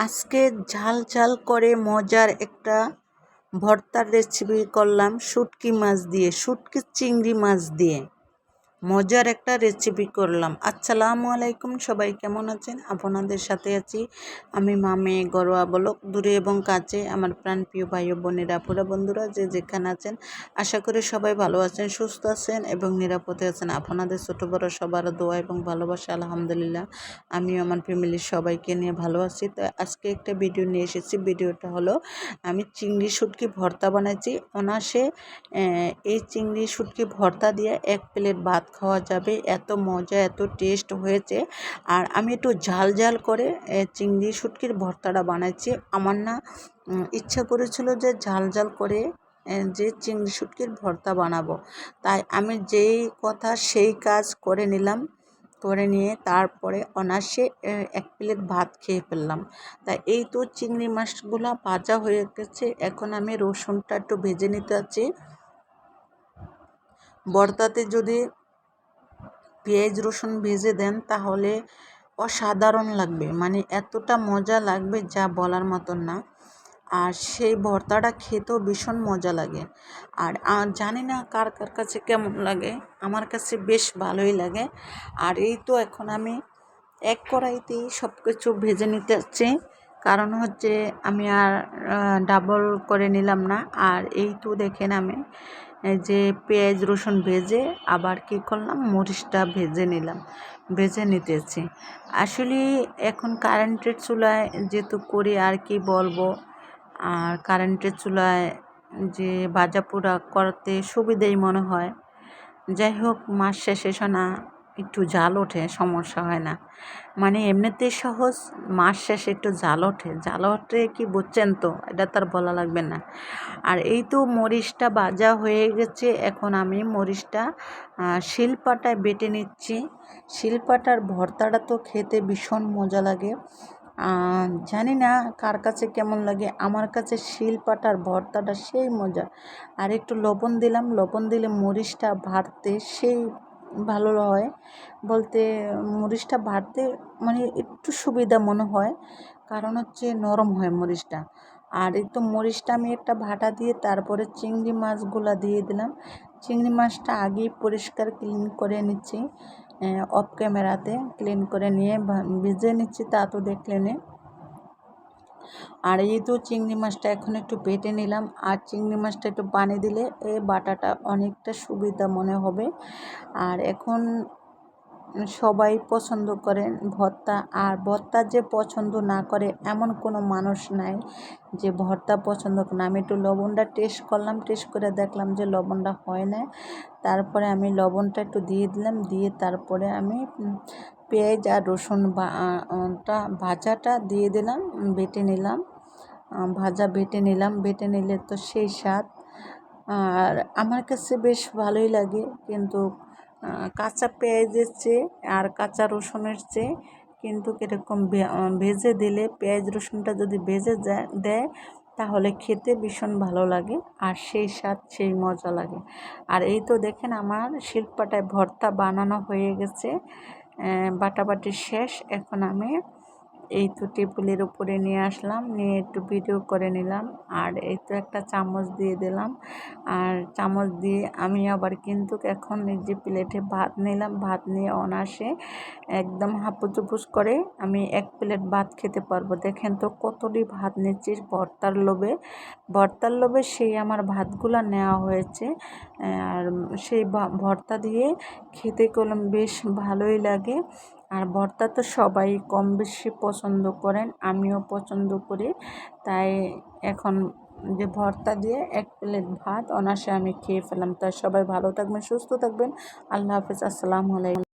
আজকে ঝাল ঝাল করে মজার একটা ভর্তার রেসিপি করলাম শুটকি মাছ দিয়ে, শুটকি চিংড়ি মাছ দিয়ে মজার একটা রেসিপি করলাম। আসসালামু আলাইকুম, সবাই কেমন আছেন? আপনাদের সাথে আছি আমি মামে ঘরোয়া ব্লগ। দূরে এবং কাছে আমার প্রাণপ্রিয় ভাই ও বোনেরা, পুরা বন্ধুরা যে যেখানে আছেন, আশা করি সবাই ভালো আছেন, সুস্থ আছেন এবং নিরাপদে আছেন। আপনাদের ছোট বড় সবার দোয়া এবং ভালোবাসা আলহামদুলিল্লাহ আমিও আমার ফ্যামিলির সবাইকে নিয়ে ভালো আছি। তো আজকে একটা ভিডিও নিয়ে এসেছি। ভিডিওটা হলো আমি চিংড়ি শুটকি ভর্তা বানাইছি অনাসে। এই চিংড়ি শুটকি ভর্তা দিয়ে এক প্লেট ভাত খাওয়া যাবে, এত মজা এত টেস্ট হয়েছে। আর আমি একটু ঝাল ঝাল করে চিংড়ি শুটকির ভর্তাটা বানাইছি। আমার না ইচ্ছা করেছিল যে ঝাল ঝাল করে যে চিংড়ি শুটকির ভর্তা বানাবো, তাই আমি যেই কথা সেই কাজ করে নিলাম। করে নিয়ে তারপরে অনায়াসে এক প্লেট ভাত খেয়ে ফেললাম। তাই এই তো চিংড়ি মাছগুলো ভাজা হয়ে গেছে, এখন আমি রসুনটা একটু ভেজে নিতে আছি। ভর্তাতে যদি পেঁয়াজ রসুন ভেজে দেন তাহলে অসাধারণ লাগবে, মানে এতটা মজা লাগবে যা বলার মতন না। আর সেই ভর্তাটা খেতেও ভীষণ মজা লাগে। আর জানি না কার কার কাছে কেমন লাগে, আমার কাছে বেশ ভালোই লাগে। আর এই তো এখন আমি এক কড়াইতেই সব কিছু ভেজে নিতে হচ্ছে, কারণ হচ্ছে আমি আর ডাবল করে নিলাম না। আর এই তো দেখেন আমি যে পেঁয়াজ রসুন ভেজে আবার কি করলাম, মরিচটা ভেজে নিতেছি। আসলে এখন কারেন্টের চুলায় যেহেতু করি আর কি বলবো, আর কারেন্টের চুলায় যে ভাজা পোড়া করতে সুবিধেই মনে হয়। যাই হোক, মাস শেষে না একটু জাল ওঠে, সমস্যা হয় না, মানে এমনিতেই সহজ, মাস শেষে একটু জাল ওঠে কি বুঝছেন তো, এটা তার বলা লাগবে না। আর এই তো মরিচটা ভাজা হয়ে গেছে, এখন আমি মরিচটা শিলপাটায় বেটে নিচ্ছি। শিলপাটার ভর্তাটা তো খেতে ভীষণ মজা লাগে। জানি না কার কাছে কেমন লাগে, আমার কাছে শিলপাটার ভর্তাটা সেই মজা। আর একটু লবণ দিলাম, লবণ দিলে মরিচটা ভাজতে সেই ভালো হয়। বলতে মরিচটা ভাজতে মানে একটু সুবিধা মনে হয়, কারণ হচ্ছে নরম হয় মরিচটা। আর এই তো মরিচটা আমি একটা ভাটা দিয়ে তারপরে চিংড়ি মাছগুলো দিয়ে দিলাম। চিংড়ি মাছটা আগেই পরিষ্কার ক্লিন করে নিচ্ছি, অফ ক্যামেরাতে ক্লিন করে নিয়ে ভেজে নিচ্ছি, তা তো দেখলেন। আর এই তো চিংড়ি মাছটা এখন একটু বেটে নিলাম। আর চিংড়ি মাছটা একটু পানি দিলে এই বাটাটা অনেকটা সুবিধা মনে হবে। আর এখন সবাই পছন্দ করেন ভর্তা, আর ভর্তা যে পছন্দ না করে এমন কোনো মানুষ নাই যে ভর্তা পছন্দ করে না। আমি একটু লবণটা টেস্ট করলাম, টেস্ট করে দেখলাম যে লবণটা হয় না, তারপরে আমি লবণটা একটু দিয়ে দিলাম, দিয়ে তারপরে আমি পেঁয়াজ আর রসুন ভাজাটা দিয়ে দিলাম, বেটে নিলাম, বেটে নিলে তো সেই স্বাদ। আর আমার কাছে বেশ ভালোই লাগে, কিন্তু কাঁচা পেঁয়াজের চেয়ে আর কাঁচা রসুনের চেয়ে কিন্তু কীরকম ভেজে দিলে, পেঁয়াজ রসুনটা যদি ভেজে দেয় তাহলে খেতে ভীষণ ভালো লাগে, আর সেই স্বাদ সেই মজা লাগে। আর এই তো দেখেন আমার শিলপাটায় ভর্তা বানানো হয়ে গেছে, বাটাবাটি শেষ। এখন আমি এই তো টেবিলের উপরে নিয়ে আসলাম, নিয়ে একটু ভিডিও করে নিলাম। আর এই তো একটা চামচ দিয়ে দিলাম, আর চামচ দিয়ে আমি আবার কিন্তু এখন এই যে প্লেটে ভাত নিলাম, ভাত নিয়ে অনায়াসে একদম হাপুচুপুচ করে আমি এক প্লেট ভাত খেতে পারবো। দেখেন তো কতটি ভাত নিচ্ছি ভর্তার লোভে সেই আমার ভাতগুলো নেওয়া হয়েছে। আর সেই ভর্তা দিয়ে খেতে করলাম, বেশ ভালোই লাগে। আর ভর্তা তো সবাই কম বেশি পছন্দ করেন, আমিও পছন্দ করি। তাই এখন যে ভর্তা দিয়ে এক প্লেট ভাত অনায়াসে আমি খেয়ে ফেলাম। তাই সবাই ভালো থাকবেন, সুস্থ থাকবেন। আল্লাহ হাফেজ, আসসালামু আলাইকুম।